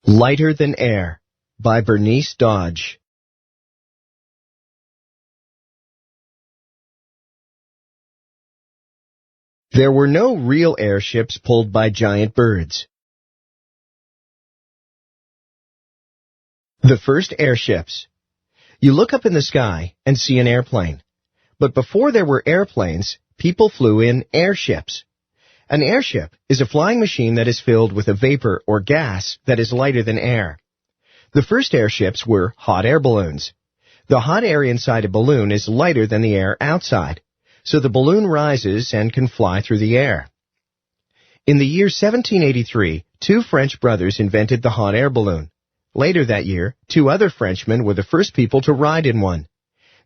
Lighter Than Air by Bernice Dodge. There were no real airships pulled by giant birds. The first airships. You look up in the sky and see an airplane. But before there were airplanes, people flew in airships. An airship is a flying machine that is filled with a vapor or gas that is lighter than air. The first airships were hot air balloons. The hot air inside a balloon is lighter than the air outside, so the balloon rises and can fly through the air. In the year 1783, two French brothers invented the hot air balloon. Later that year, two other Frenchmen were the first people to ride in one.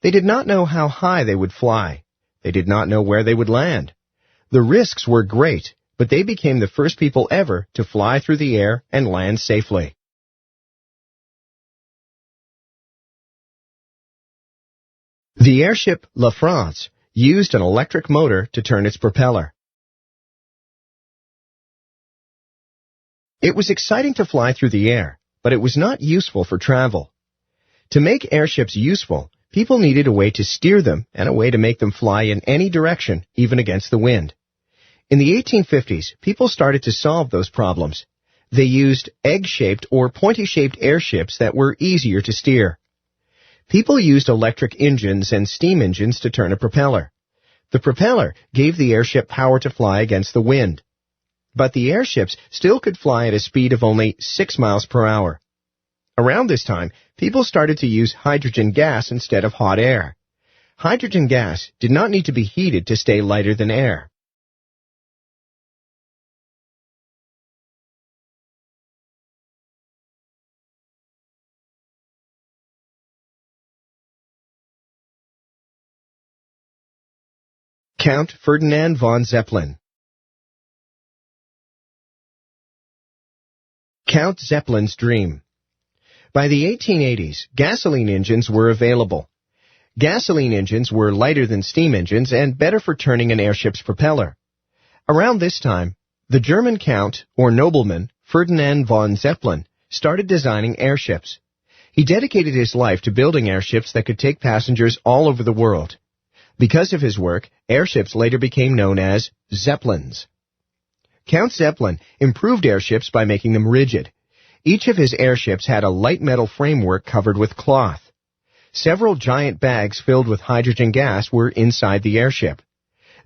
They did not know how high they would fly. They did not know where they would land. The risks were great, but they became the first people ever to fly through the air and land safely. The airship La France used an electric motor to turn its propeller. It was exciting to fly through the air, but it was not useful for travel. To make airships useful, people needed a way to steer them and a way to make them fly in any direction, even against the wind. In the 1850s, people started to solve those problems. They used egg-shaped or pointy-shaped airships that were easier to steer. People used electric engines and steam engines to turn a propeller. The propeller gave the airship power to fly against the wind. But the airships still could fly at a speed of only 6 miles per hour. Around this time, people started to use hydrogen gas instead of hot air. Hydrogen gas did not need to be heated to stay lighter than air. Count Ferdinand von Zeppelin. Count Zeppelin's dream. By the 1880s, gasoline engines were available. Gasoline engines were lighter than steam engines and better for turning an airship's propeller. Around this time, the German count, or nobleman, Ferdinand von Zeppelin, started designing airships. He dedicated his life to building airships that could take passengers all over the world. Because of his work, airships later became known as Zeppelins. Count Zeppelin improved airships by making them rigid. Each of his airships had a light metal framework covered with cloth. Several giant bags filled with hydrogen gas were inside the airship.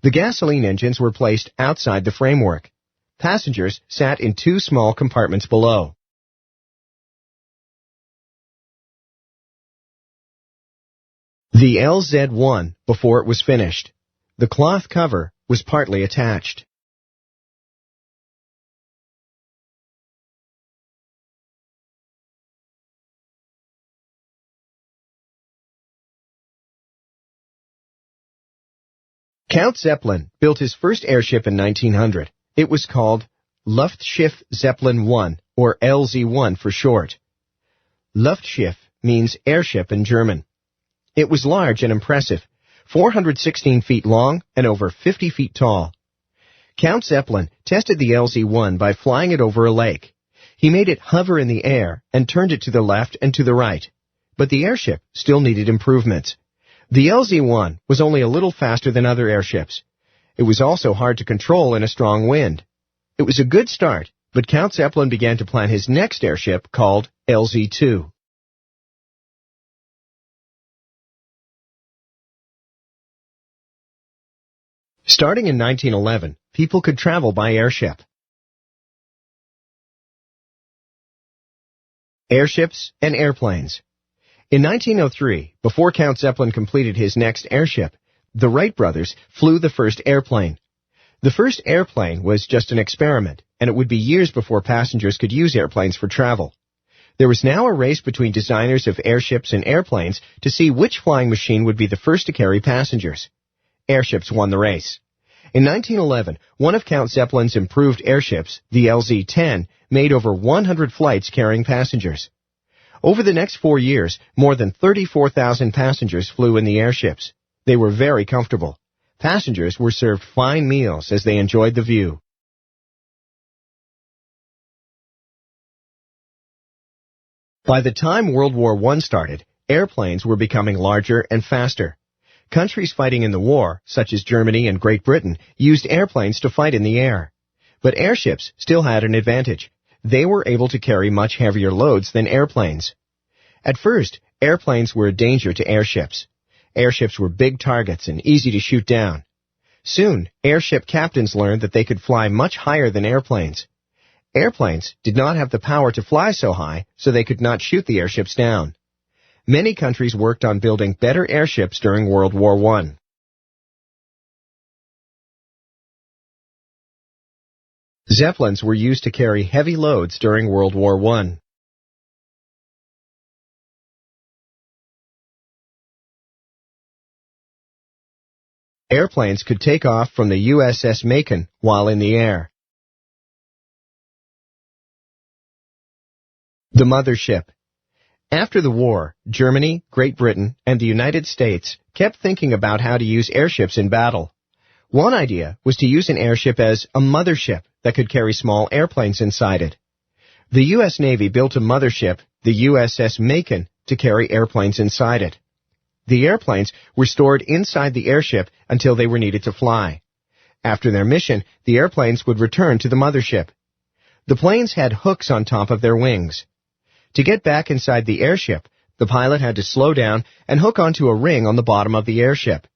The gasoline engines were placed outside the framework. Passengers sat in two small compartments below. The LZ-1 before it was finished. The cloth cover was partly attached. Count Zeppelin built his first airship in 1900. It was called Luftschiff Zeppelin I, or LZ-1 for short. Luftschiff means airship in German. It was large and impressive, 416 feet long and over 50 feet tall. Count Zeppelin tested the LZ-1 by flying it over a lake. He made it hover in the air and turned it to the left and to the right. But the airship still needed improvements. The LZ-1 was only a little faster than other airships. It was also hard to control in a strong wind. It was a good start, but Count Zeppelin began to plan his next airship called LZ-2. Starting in 1911, people could travel by airship. Airships and airplanes. In 1903, before Count Zeppelin completed his next airship, the Wright brothers flew the first airplane. The first airplane was just an experiment, and it would be years before passengers could use airplanes for travel. There was now a race between designers of airships and airplanes to see which flying machine would be the first to carry passengers. Airships won the race. In 1911, one of Count Zeppelin's improved airships, the LZ-10, made over 100 flights carrying passengers. Over the next 4 years, more than 34,000 passengers flew in the airships. They were very comfortable. Passengers were served fine meals as they enjoyed the view. By the time World War I started, airplanes were becoming larger and faster. Countries fighting in the war, such as Germany and Great Britain, used airplanes to fight in the air. But airships still had an advantage. They were able to carry much heavier loads than airplanes. At first, airplanes were a danger to airships. Airships were big targets and easy to shoot down. Soon, airship captains learned that they could fly much higher than airplanes. Airplanes did not have the power to fly so high, so they could not shoot the airships down. Many countries worked on building better airships during World War I. Zeppelins were used to carry heavy loads during World War I. Airplanes could take off from the USS Macon while in the air. The Mothership. After the war, Germany, Great Britain, and the United States kept thinking about how to use airships in battle. One idea was to use an airship as a mothership that could carry small airplanes inside it. The U.S. Navy built a mothership, the USS Macon, to carry airplanes inside it. The airplanes were stored inside the airship until they were needed to fly. After their mission, the airplanes would return to the mothership. The planes had hooks on top of their wings. To get back inside the airship, the pilot had to slow down and hook onto a ring on the bottom of the airship.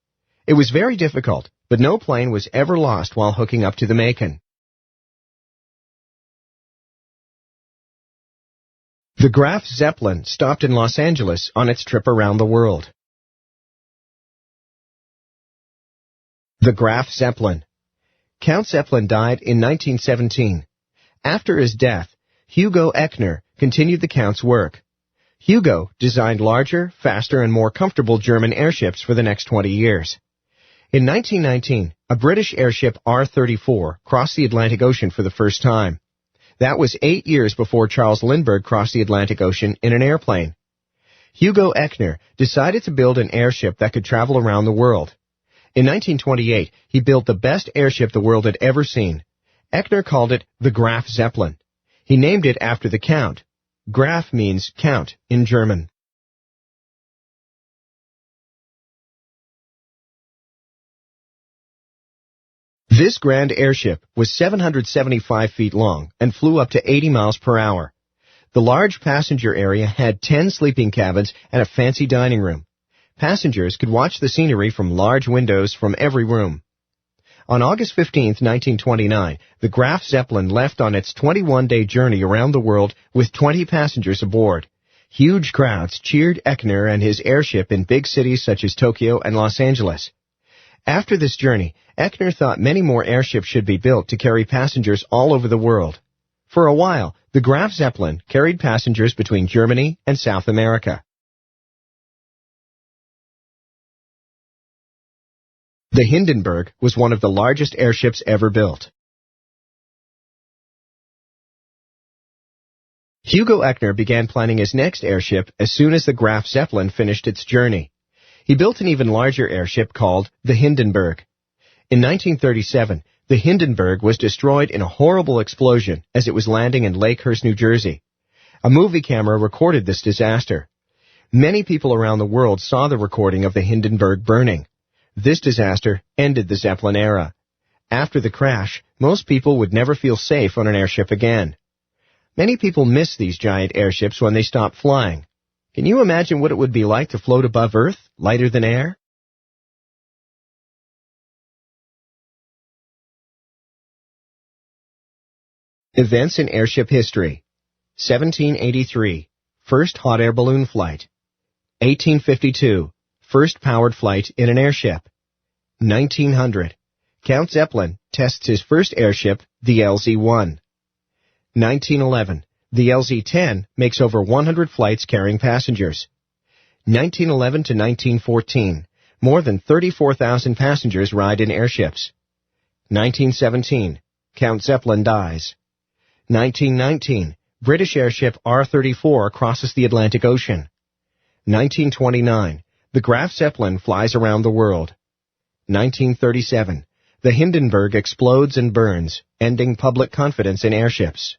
It was very difficult, but no plane was ever lost while hooking up to the Macon. The Graf Zeppelin stopped in Los Angeles on its trip around the world. The Graf Zeppelin. Count Zeppelin died in 1917. After his death, Hugo Echner continued the Count's work. Hugo designed larger, faster, and more comfortable German airships for the next 20 years. In 1919, a British airship R-34 crossed the Atlantic Ocean for the first time. That was 8 years before Charles Lindbergh crossed the Atlantic Ocean in an airplane. Hugo Echner decided to build an airship that could travel around the world. In 1928, he built the best airship the world had ever seen. Echner called it the Graf Zeppelin. He named it after the Count. Graf means count in German. This grand airship was 775 feet long and flew up to 80 miles per hour. The large passenger area had 10 sleeping cabins and a fancy dining room. Passengers could watch the scenery from large windows from every room. On August 15, 1929, the Graf Zeppelin left on its 21-day journey around the world with 20 passengers aboard. Huge crowds cheered Echner and his airship in big cities such as Tokyo and Los Angeles. After this journey, Echner thought many more airships should be built to carry passengers all over the world. For a while, the Graf Zeppelin carried passengers between Germany and South America. The Hindenburg was one of the largest airships ever built. Hugo Echner began planning his next airship as soon as the Graf Zeppelin finished its journey. He built an even larger airship called the Hindenburg. In 1937, the Hindenburg was destroyed in a horrible explosion as it was landing in Lakehurst, New Jersey. A movie camera recorded this disaster. Many people around the world saw the recording of the Hindenburg burning. This disaster ended the Zeppelin era. After the crash, most people would never feel safe on an airship again. Many people miss these giant airships when they stop flying. Can you imagine what it would be like to float above Earth, lighter than air? Events in airship history. 1783, first hot air balloon flight. 1852, first powered flight in an airship. 1900, Count Zeppelin tests his first airship, the LZ-1. 1911, the LZ-10 makes over 100 flights carrying passengers. 1911 to 1914, more than 34,000 passengers ride in airships. 1917, Count Zeppelin dies. 1919, British airship R-34 crosses the Atlantic Ocean. 1929, the Graf Zeppelin flies around the world. 1937, the Hindenburg explodes and burns, ending public confidence in airships.